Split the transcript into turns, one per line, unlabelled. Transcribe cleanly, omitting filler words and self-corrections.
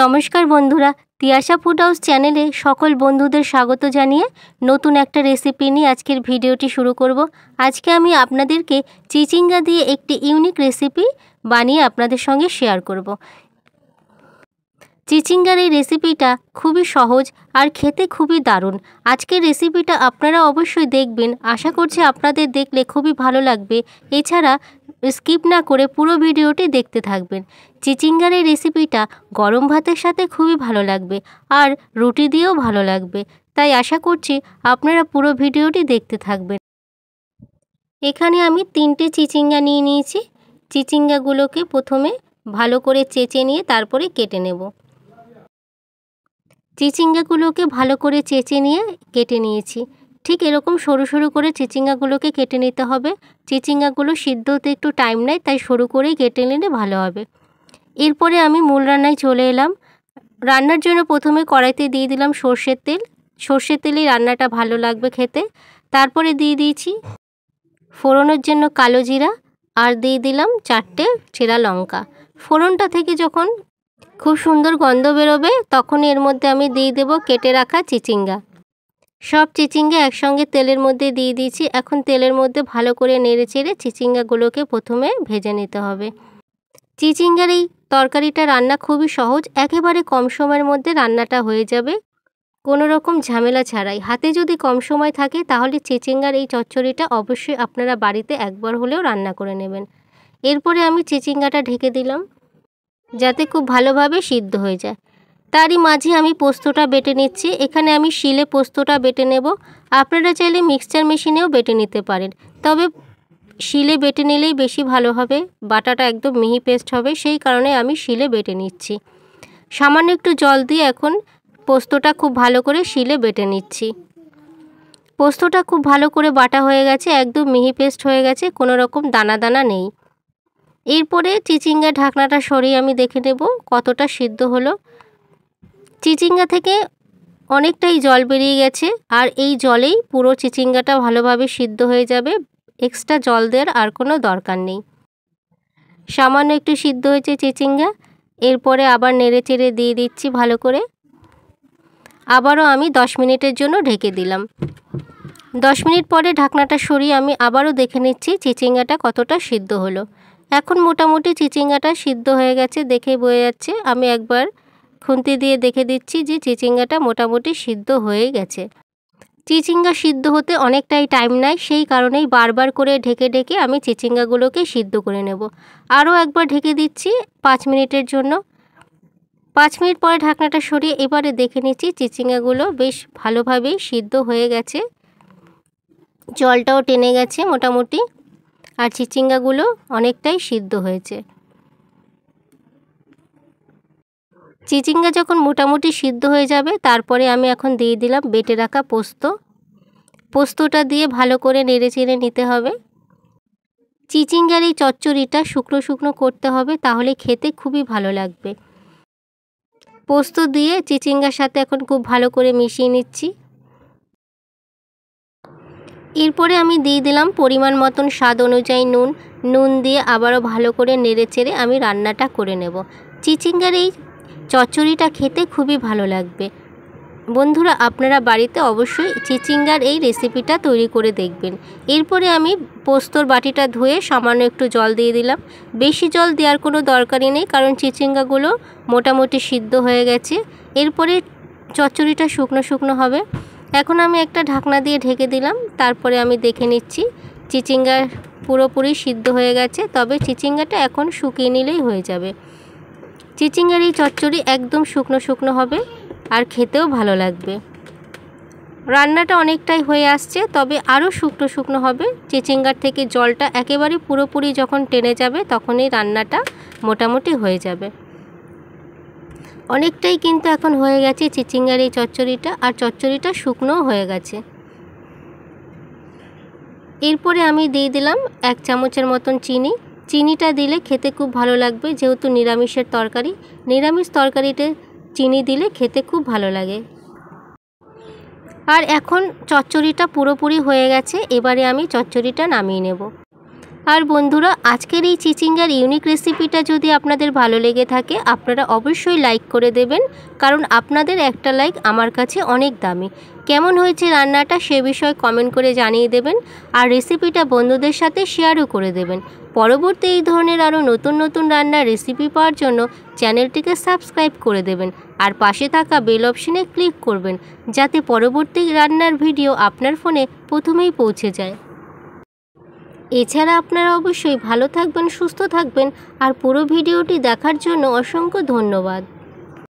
নমস্কার বন্ধুরা, Tiyasha food house চ্যানেলে সকল বন্ধুদের স্বাগত জানিয়ে নতুন একটা রেসিপি নিয়ে আজকের ভিডিওটি শুরু করব। আজকে আমি আপনাদেরকে চিচিঙ্গা দিয়ে একটি ইউনিক রেসিপি বানিয়ে আপনাদের সঙ্গে শেয়ার করব। চিচিঙ্গার এই রেসিপিটা খুবই সহজ আর খেতে খুবই দারুণ। আজকের রেসিপিটা আপনারা অবশ্যই দেখবেন, আশা করছি আপনাদের দেখলে খুবই ভালো লাগবে। এছাড়া স্কিপ না করে পুরো ভিডিওটি দেখতে থাকবেন। চিচিঙ্গার এই রেসিপিটা গরম ভাতের সাথে খুবই ভালো লাগবে আর রুটি দিয়েও ভালো লাগবে, তাই আশা করছি আপনারা পুরো ভিডিওটি দেখতে থাকবেন। এখানে আমি 3টে চিচিঙ্গা নিয়ে নিয়েছি। চিচিঙ্গাগুলোকে প্রথমে ভালো করে চেঁচে নিয়ে তারপরে কেটে নেব। চিচিঙ্গাগুলোকে ভালো করে চেঁচে নিয়ে কেটে নিয়েছি। ঠিক এরকম সরু সরু করে চিচিঙ্গাগুলোকে কেটে নিতে হবে। চিচিঙ্গাগুলো সিদ্ধ হতে একটু টাইম নেয়, তাই সরু করেই কেটে নিলে ভালো হবে। এরপরে আমি মূল রান্নায় চলে এলাম। রান্নার জন্য প্রথমে কড়াইতে দিয়ে দিলাম সর্ষের তেল। সর্ষের তেলেই রান্নাটা ভালো লাগবে খেতে। তারপরে দিয়ে দিয়েছি ফোড়নের জন্য কালো জিরা আর দিয়ে দিলাম 4টে চেরা লঙ্কা। ফোড়নটা থেকে যখন খুব সুন্দর গন্ধ বেরোবে তখন এর মধ্যে আমি দিয়ে দেব কেটে রাখা চিচিঙ্গা। সব চিচিঙ্গা একসঙ্গে তেলের মধ্যে দিয়ে দিয়েছি। এখন তেলের মধ্যে ভালো করে নেড়ে চেড়ে চিচিঙ্গাগুলোকে প্রথমে ভেজে নিতে হবে। চিচিঙ্গার এই তরকারিটা রান্না খুবই সহজ, একেবারে কম সময়ের মধ্যে রান্নাটা হয়ে যাবে কোনো রকম ঝামেলা ছাড়াই। হাতে যদি কম সময় থাকে তাহলে চিচিঙ্গার এই চচ্চড়িটা অবশ্যই আপনারা বাড়িতে একবার হলেও রান্না করে নেবেন। এরপরে আমি চিচিঙ্গাটা ঢেকে দিলাম যাতে খুব ভালোভাবে সিদ্ধ হয়ে যায়। তারই মাঝে আমি পোস্তটা বেটে নিচ্ছি। এখানে আমি শিলে পোস্তটা বেটে নেব। আপনারা চাইলে মিক্সচার মেশিনেও বেটে নিতে পারেন, তবে শিলে বেটে নিলেই বেশি ভালো হবে, বাটাটা একদম মিহি পেস্ট হবে, সেই কারণে আমি শিলে বেটে নিচ্ছি। সামান্য একটু জল দিয়ে এখন পোস্তটা খুব ভালো করে শিলে বেটে নিচ্ছি। পোস্তটা খুব ভালো করে বাটা হয়ে গেছে, একদম মিহি পেস্ট হয়ে গেছে, কোনো রকম দানা দানা নেই। এরপরে চিচিঙ্গার ঢাকনাটা সরিয়ে আমি দেখে নেব কতটা সিদ্ধ হলো। চিচিঙ্গা থেকে অনেকটাই জল বেরিয়ে গেছে, আর এই জলেই পুরো চিচিঙ্গাটা ভালোভাবে সিদ্ধ হয়ে যাবে। এক্সট্রা জল দেওয়ার আর কোনো দরকার নেই। সামান্য একটু সিদ্ধ হয়েছে চিচিঙ্গা। এরপরে আবার নেড়ে চেড়ে দিয়ে দিচ্ছি ভালো করে। আবারও আমি 10 মিনিটের জন্য ঢেকে দিলাম। 10 মিনিট পরে ঢাকনাটা সরিয়ে আমি আবারও দেখে নিচ্ছি চিচিঙ্গাটা কতটা সিদ্ধ হলো। এখন মোটামুটি চিচিঙ্গাটা সিদ্ধ হয়ে গেছে, দেখে বোঝা যাচ্ছে। আমি একবার খুন্তি দিয়ে দেখে দিচ্ছি যে চিচিঙ্গাটা মোটামুটি সিদ্ধ হয়ে গেছে। চিচিঙ্গা সিদ্ধ হতে অনেকটাই টাইম নেয়, সেই কারণেই বারবার করে ঢেকে ঢেকে আমি চিচিঙ্গাগুলোকে সিদ্ধ করে নেব। আরও একবার ঢেকে দিচ্ছি 5 মিনিটের জন্য। 5 মিনিট পরে ঢাকনাটা সরিয়ে এবারে দেখে নিচ্ছি চিচিঙ্গাগুলো বেশ ভালোভাবেই সিদ্ধ হয়ে গেছে, জলটাও টেনে গেছে মোটামুটি, আর চিচিঙ্গাগুলো অনেকটাই সিদ্ধ হয়েছে। চিচিঙ্গা যখন মোটামুটি সিদ্ধ হয়ে যাবে তারপরে আমি এখন দিয়ে দিলাম বেটে রাখা পোস্ত। পোস্তটা দিয়ে ভালো করে নেড়ে চেড়ে নিতে হবে। চিচিঙ্গার এই চচ্চড়িটা শুকনো শুকনো করতে হবে, তাহলে খেতে খুবই ভালো লাগবে। পোস্ত দিয়ে চিচিঙ্গার সাথে এখন খুব ভালো করে মিশিয়ে নিচ্ছি। এরপরে আমি দিয়ে দিলাম পরিমাণ মতন স্বাদ অনুযায়ী নুন। নুন দিয়ে আবারও ভালো করে নেড়ে চেড়ে আমি রান্নাটা করে নেব। চিচিঙ্গার এই চচ্চড়িটা খেতে খুবই ভালো লাগবে। বন্ধুরা, আপনারা বাড়িতে অবশ্যই চিচিঙ্গার এই রেসিপিটা তৈরি করে দেখবেন। এরপরে আমি পোস্তর বাটিটা ধুয়ে সামান্য একটু জল দিয়ে দিলাম। বেশি জল দেওয়ার কোনো দরকারই নেই, কারণ চিচিঙ্গাগুলো মোটামুটি সিদ্ধ হয়ে গেছে। এরপরে চচ্চড়িটা শুকনো শুকনো হবে। এখন আমি একটা ঢাকনা দিয়ে ঢেকে দিলাম। তারপরে আমি দেখে নিচ্ছি চিচিঙ্গা পুরোপুরি সিদ্ধ হয়ে গেছে, তবে চিচিঙ্গাটা এখন শুকিয়ে নিলেই হয়ে যাবে। চিচিঙ্গার এই চচ্চড়ি একদম শুকনো শুকনো হবে আর খেতেও ভালো লাগবে। রান্নাটা অনেকটাই হয়ে আসছে, তবে আরও শুকনো শুকনো হবে। চিচিঙ্গার থেকে জলটা একেবারে পুরোপুরি যখন টেনে যাবে তখনই রান্নাটা মোটামুটি হয়ে যাবে। অনেকটাই কিন্তু এখন হয়ে গেছে চিচিঙ্গার এই চচ্চড়িটা, আর চচ্চড়িটা শুকনোও হয়ে গেছে। এরপরে আমি দিয়ে দিলাম 1 চামচের মতন চিনি। চিনিটা দিলে খেতে খুব ভালো লাগবে, যেহেতু নিরামিষের তরকারি। নিরামিষ তরকারিতে চিনি দিলে খেতে খুব ভালো লাগে। আর এখন চচ্চড়িটা পুরোপুরি হয়ে গেছে, এবারে আমি চচ্চড়িটা নামিয়ে নেব। আর বন্ধুরা, আজকের এই চিচিঙ্গার ইউনিক রেসিপিটা যদি আপনাদের ভালো লেগে থাকে আপনারা অবশ্যই লাইক করে দেবেন, কারণ আপনাদের একটা লাইক আমার কাছে অনেক দামি। কেমন হয়েছে রান্নাটা সে বিষয়ে কমেন্ট করে জানিয়ে দেবেন, আর রেসিপিটা বন্ধুদের সাথে শেয়ারও করে দেবেন। পরবর্তী এই ধরনের আরও নতুন নতুন রান্নার রেসিপি পাওয়ার জন্য চ্যানেলটিকে সাবস্ক্রাইব করে দেবেন, আর পাশে থাকা বেল অপশনে ক্লিক করবেন, যাতে পরবর্তী রান্নার ভিডিও আপনার ফোনে প্রথমেই পৌঁছে যায়। এছাড়া আপনারা অবশ্যই ভালো থাকবেন, সুস্থ থাকবেন, আর পুরো ভিডিওটি দেখার জন্য অসংখ্য ধন্যবাদ।